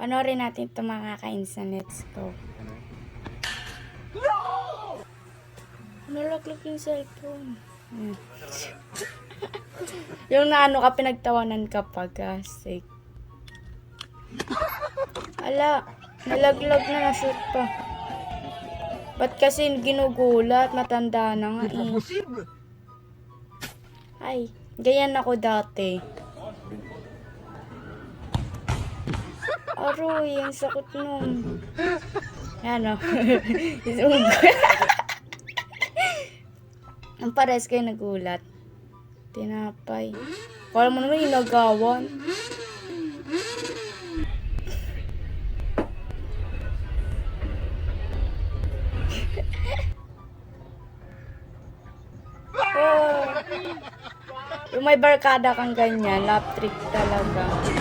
Panoorin natin ito mga ka-insan. Let's go. Nalaglag yung cellphone. Yung naano ka, pinagtawanan ka pa, gasik. Ala, nalaglag na, nashoot pa. Ba't kasi ginugulat? Matanda na nga eh. Ay, ganyan ako dati. Aroy, ang sakot nun. Yan o. Ang pares kayo nagulat. Tinapay. Kala mo naman yung nagawan. Oh. Yung may barkada kang ganyan, lap trick talaga.